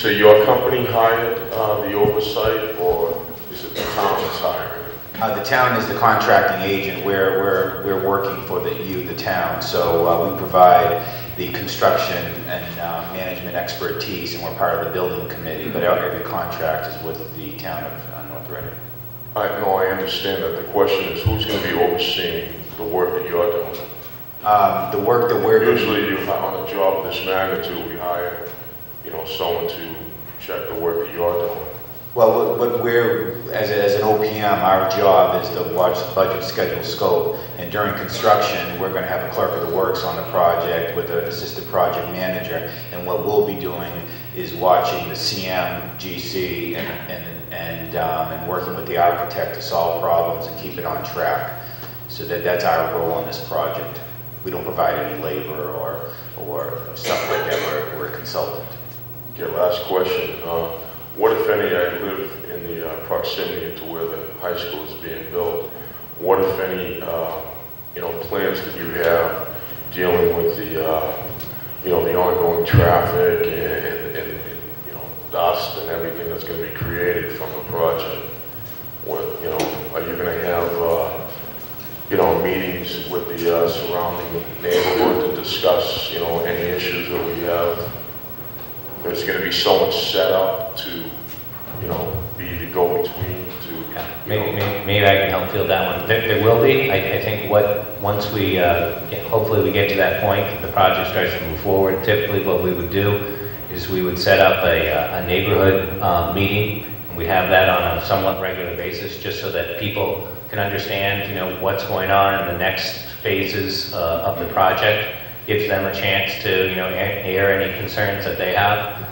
say your company hired the oversight, or is it the town that's hiring it? The town is the contracting agent. We're working for the town. So we provide the construction and management expertise, and we're part of the building committee. But every contract is with the town of North Reading. I understand that. The question is, who's going to be overseeing the work that you're doing? The work that we're doing. Usually, on a job of this magnitude, we hire, someone to check the work that you're doing. Well, what we're, as an OPM, our job is to watch the budget, schedule, scope, and during construction, we're going to have a clerk of the works on the project with an assistant project manager, and what we'll be doing is watching the CM, GC, and working with the architect to solve problems and keep it on track. So that's our role on this project. We don't provide any labor or stuff like that. We're a consultant. Okay, last question. What, if any, I live in the proximity to where the high school is being built. What, if any, plans that you have dealing with the ongoing traffic and dust and everything that's going to be created from the project? What, are you going to have, meetings with the surrounding neighborhood to discuss, any issues that we have? There's going to be someone set up to, be the go-between to... Yeah. Maybe I can help field that one. There will be. I think once we, hopefully we get to that point, the project starts to move forward, typically what we would do is we would set up a neighborhood meeting, and we'd have that on a somewhat regular basis, just so that people can understand, what's going on in the next phases of the project. Gives them a chance to, air any concerns that they have.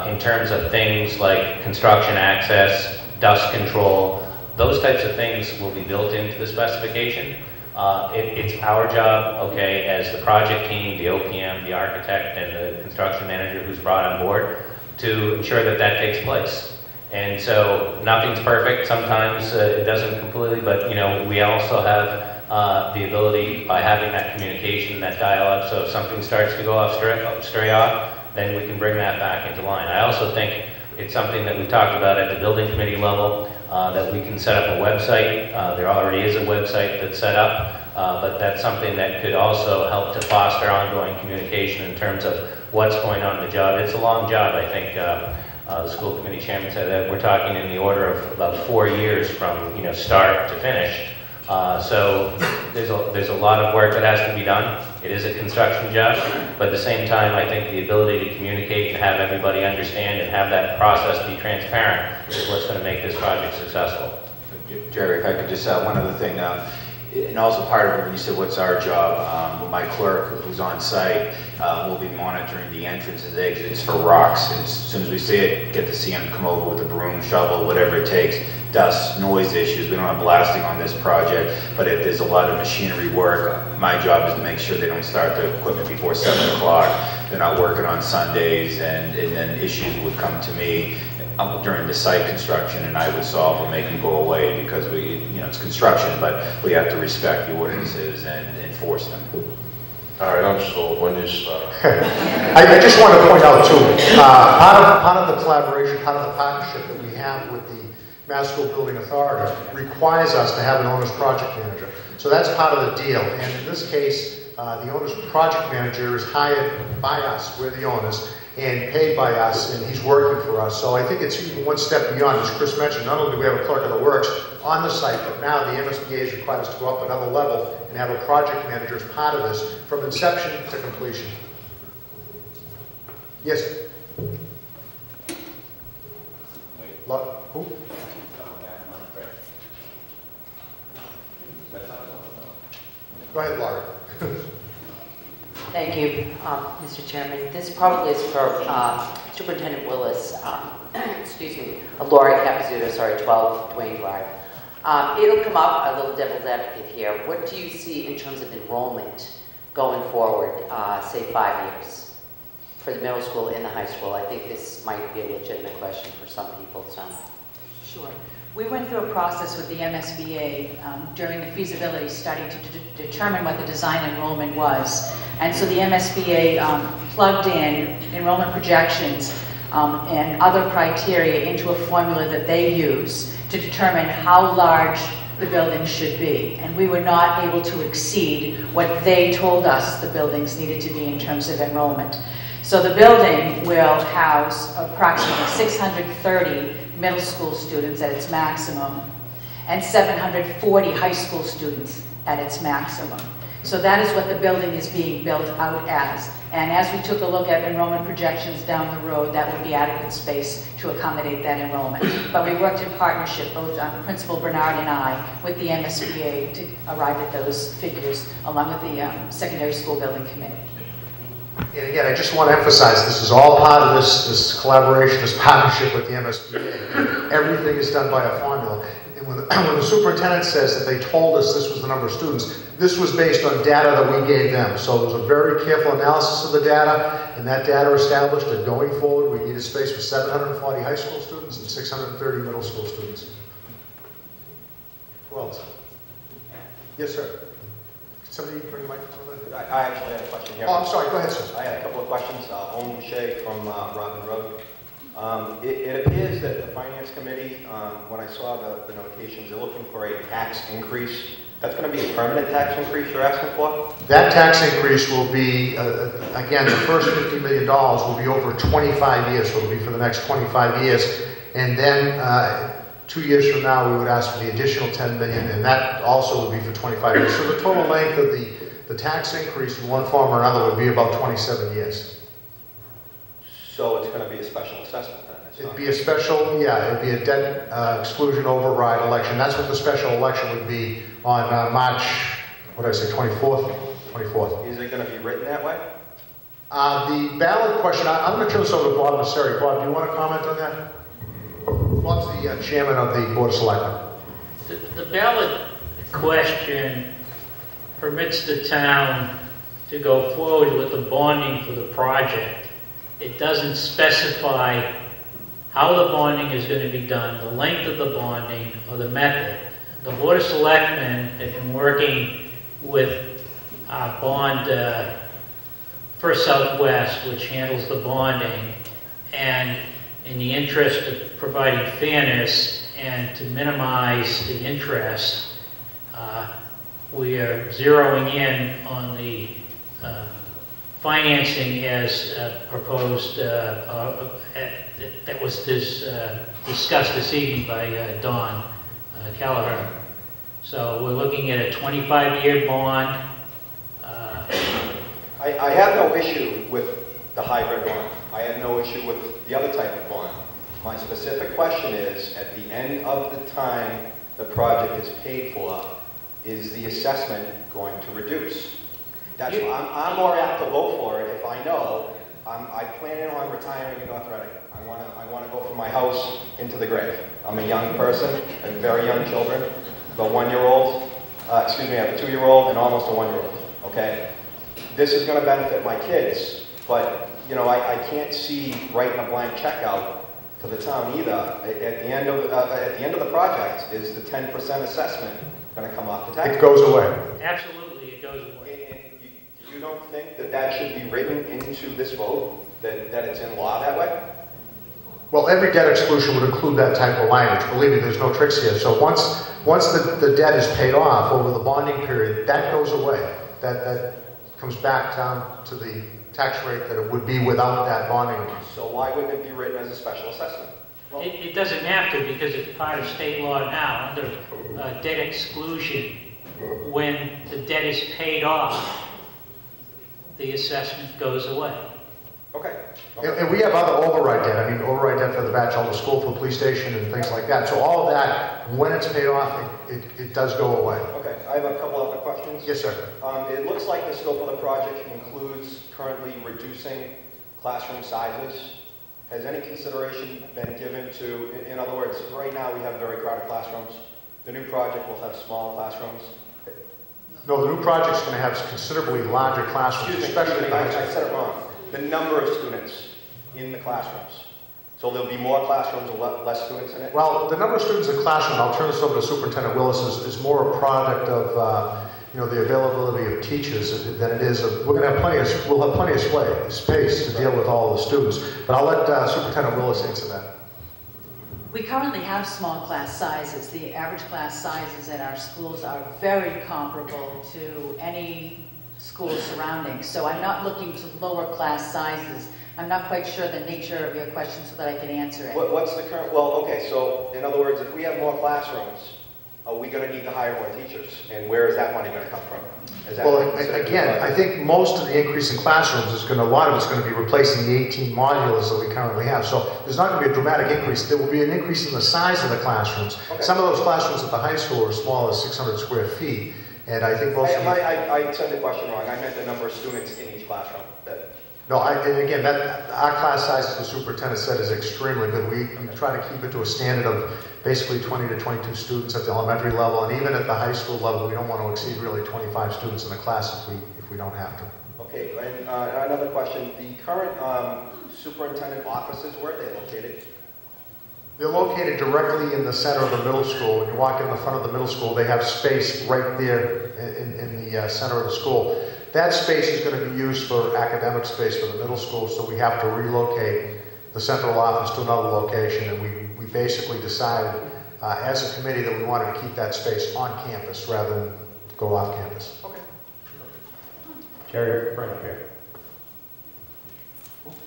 In terms of things like construction access, dust control, those types of things will be built into the specification. It's our job, as the project team, the OPM, the architect, and the construction manager who's brought on board, to ensure that that takes place. And so nothing's perfect. Sometimes it doesn't completely, but we also have the ability, by having that communication, that dialogue, so if something starts to go off stray off, then we can bring that back into line. I also think it's something that we've talked about at the building committee level, that we can set up a website. There already is a website that's set up, but that's something that could also help to foster ongoing communication in terms of what's going on in the job. It's a long job. I think the school committee chairman said that we're talking in the order of about 4 years from start to finish. So there's a lot of work that has to be done. It is a construction job, but at the same time, I think the ability to communicate and have everybody understand and have that process be transparent is what's going to make this project successful. Jerry, if I could just add one other thing, and also part of it, when you said what's our job, my clerk who's on site will be monitoring the entrances, exits for rocks. And as soon as we see it, get the CM to come over with a broom, shovel, whatever it takes. Dust, noise issues, we don't have blasting on this project, but if there's a lot of machinery work, my job is to make sure they don't start the equipment before 7 o'clock. They're not working on Sundays, and then issues would come to me during the site construction, and I would solve them, make them go away, because it's construction, but we have to respect the ordinances and enforce them. All right, I'm sold. When you start? I just want to point out too, part of the collaboration, part of the partnership that we have with the Mass School Building Authority requires us to have an owner's project manager. So that's part of the deal. And in this case, the owner's project manager is hired by us, we're the owners, and paid by us, and he's working for us. So I think it's even one step beyond. As Chris mentioned, not only do we have a clerk of the works on the site, but now the MSBA has required us to go up another level and have a project manager as part of this from inception to completion. Yes? Who? Go ahead, Laura. Thank you, Mr. Chairman. This probably is for Superintendent Willis. Excuse me, Laura Capizzuto, sorry, 12 Duane Drive. It'll come up, a little devil's advocate here. What do you see in terms of enrollment going forward, say 5 years, for the middle school and the high school? I think this might be a legitimate question for some people. So. Sure. We went through a process with the MSBA during the feasibility study to determine what the design enrollment was. And so the MSBA plugged in enrollment projections and other criteria into a formula that they use to determine how large the building should be. And we were not able to exceed what they told us the buildings needed to be in terms of enrollment. So the building will house approximately 630 middle school students at its maximum and 740 high school students at its maximum. So that is what the building is being built out as. And as we took a look at enrollment projections down the road, that would be adequate space to accommodate that enrollment. But we worked in partnership, both Principal Bernard and I, with the MSBA to arrive at those figures, along with the Secondary School Building Committee. And again, I just want to emphasize, this is all part of this collaboration, this partnership with the MSBA. Everything is done by a formula. And when the superintendent says that they told us this was the number of students, this was based on data that we gave them. So it was a very careful analysis of the data, and that data established that going forward, we needed space for 740 high school students and 630 middle school students. Who else? Yes, sir. Somebody bring a microphone? I actually had a question here. Oh, I'm sorry. Go ahead, sir. I had a couple of questions. Owen Boucher from Robin Road. It appears that the Finance Committee, when I saw the notations, they're looking for a tax increase. That's going to be a permanent tax increase you're asking for? That tax increase will be, again, the first $50 million will be over 25 years, so it'll be for the next 25 years. And then 2 years from now, we would ask for the additional $10 million, and that also would be for 25 years. So the total length of the tax increase in one form or another would be about 27 years. So it's going to be a special assessment then? It'd be a special, yeah, it'd be a debt exclusion override election. That's what the special election would be on March, what did I say, 24th? 24th. Is it going to be written that way? The ballot question, I'm going to turn this over to Bob Nasseri. Bob, do you want to comment on that? Bob's the chairman of the Board of Selectmen. The ballot question permits the town to go forward with the bonding for the project. It doesn't specify how the bonding is going to be done, the length of the bonding, or the method. The Board of Selectmen have been working with bond First Southwest, which handles the bonding, and in the interest of providing fairness and to minimize the interest, we are zeroing in on the financing as proposed, that was discussed this evening by Don Kelleher. So we're looking at a 25-year bond. I have no issue with the hybrid bond. I have no issue with the other type of bond. My specific question is, at the end of the time the project is paid for, is the assessment going to reduce? That's why I'm more apt to vote for it if I know I'm planning on retiring in North Reading. I want to go from my house into the grave. I'm a young person, I have very young children, a 1-year-old, excuse me, I have a 2-year-old and almost a 1-year-old, okay? This is going to benefit my kids, but you know, I can't see writing a blank check out to the town either. At the end of the project, is the 10% assessment going to come off the tax? It goes away. Absolutely, it goes away. And you don't think that that should be written into this vote, that it's in law that way? Well, every debt exclusion would include that type of language. Believe me, there's no tricks here. So once the debt is paid off over the bonding period, that goes away. That comes back down to the tax rate that it would be without that bonding amount. So why wouldn't it be written as a special assessment? Well, it doesn't have to, because it's part of state law now, under debt exclusion. When the debt is paid off, the assessment goes away. Okay. And we have other override debt. I mean, override debt for the Batchelder School, for the police station, and things like that. So all of that, when it's paid off, it does go away. Okay, I have a couple other questions. Yes, sir. It looks like the scope of the project includes currently reducing classroom sizes. Has any consideration been given to, in other words, right now we have very crowded classrooms. The new project will have smaller classrooms. No, the new project's going to have considerably larger classrooms, especially in the high I school. said it wrong. The number of students in the classrooms. So there'll be more classrooms or less students in it? Well, the number of students in the classroom, I'll turn this over to Superintendent Willis, is more a product of the availability of teachers than it is of, we'll have plenty of space to deal with all the students. But I'll let Superintendent Willis answer that. We currently have small class sizes. The average class sizes at our schools are very comparable to any school surrounding. So I'm not looking to lower class sizes. I'm not quite sure the nature of your question so that I can answer it. What's the current, well, okay, so in other words, if we have more classrooms, are we going to need to hire more teachers? And where is that money going to come from? Is that Well, again, I think most of the increase in classrooms is a lot of it's going to be replacing the 18 modulars that we currently have. So there's not going to be a dramatic increase. There will be an increase in the size of the classrooms. Okay. Some of those classrooms at the high school are as small as 600 square feet. And I think most of the... I said the question wrong. I meant the number of students in each classroom. No, and again, our class size, as the superintendent said, is extremely good. We try to keep it to a standard of basically 20 to 22 students at the elementary level, and even at the high school level, we don't want to exceed really 25 students in the class if we don't have to. Okay, and another question. The current superintendent offices, where are they located? They're located directly in the center of the middle school. When you walk in the front of the middle school, they have space right there in the center of the school. That space is going to be used for academic space for the middle school, so we have to relocate the central office to another location, and we basically decided as a committee that we wanted to keep that space on campus rather than go off campus. Okay. Jerry, right here.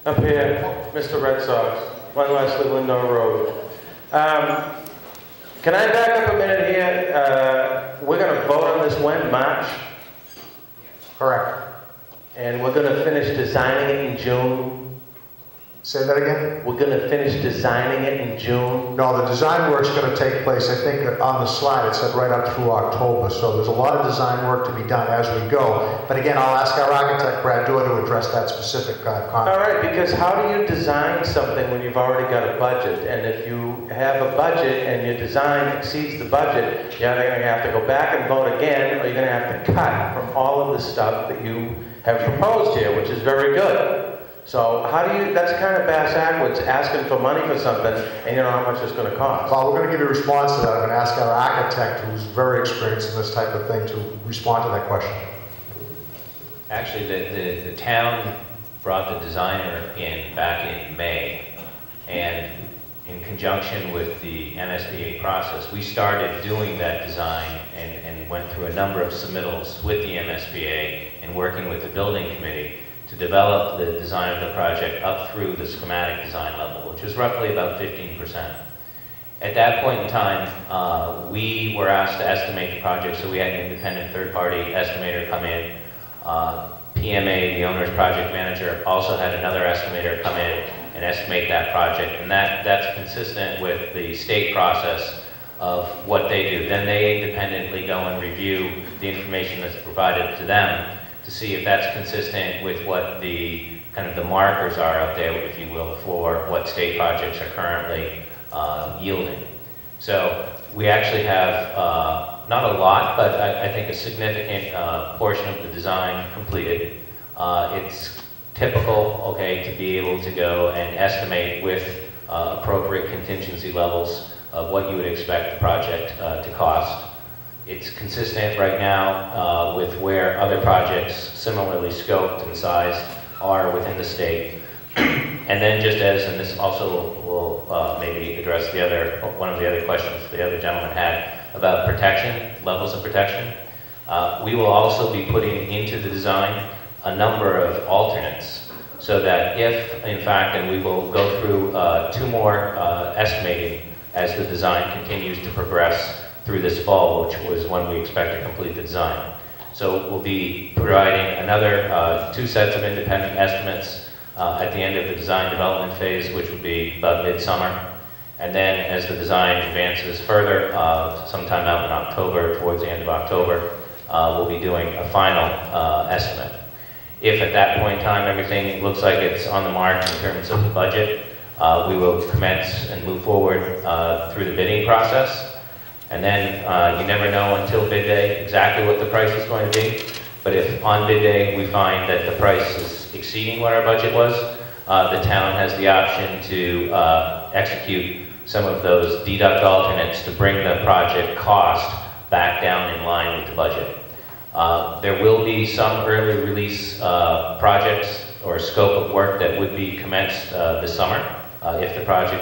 Up here, Mr. Red Sox, 1 Leslie Lindor Road. Can I back up a minute here? We're going to vote on this when? March? Correct. And we're going to finish designing it in June? Say that again? We're going to finish designing it in June? No, the design work's going to take place, I think on the slide it said right up through October, so there's a lot of design work to be done as we go. But again, I'll ask our architect, Brad Doerr, to address that specific comment. All right, because how do you design something when you've already got a budget? And if you have a budget and your design exceeds the budget, you're either going to have to go back and vote again, or you're going to have to cut from all of the stuff that you have proposed here, which is very good. So how do you, that's kind of backwards, asking for money for something and you know how much it's going to cost. Well, we're going to give you a response to that. I'm going to ask our architect, who's very experienced in this type of thing, to respond to that question. Actually, the town brought the designer in back in May, and in conjunction with the MSBA process, we started doing that design and went through a number of submittals with the MSBA and working with the building committee to develop the design of the project up through the schematic design level, which is roughly about 15%. At that point in time, we were asked to estimate the project, so we had an independent third-party estimator come in. PMA, the owner's project manager, also had another estimator come in and estimate that project, and that's consistent with the state process of what they do. Then they independently go and review the information that's provided to them to see if that's consistent with what the kind of the markers are out there, if you will, for what state projects are currently yielding. So we actually have not a lot, but I think a significant portion of the design completed. It's typical, okay, to be able to go and estimate with appropriate contingency levels of what you would expect the project to cost. It's consistent right now with where other projects similarly scoped and sized are within the state. And then just as, and this also will maybe address the other, one of the other questions the other gentleman had about protection, levels of protection. We will also be putting into the design a number of alternates so that if, in fact, and we will go through 2 more estimating as the design continues to progress through this fall, which was when we expect to complete the design. So we'll be providing another 2 sets of independent estimates at the end of the design development phase, which would be about midsummer. And then as the design advances further, sometime out in October, towards the end of October, we'll be doing a final estimate. If at that point in time everything looks like it's on the mark in terms of the budget, we will commence and move forward through the bidding process. And then you never know until bid day exactly what the price is going to be. But if on bid day we find that the price is exceeding what our budget was, the town has the option to execute some of those deduct alternates to bring the project cost back down in line with the budget. There will be some early release projects or scope of work that would be commenced this summer if the project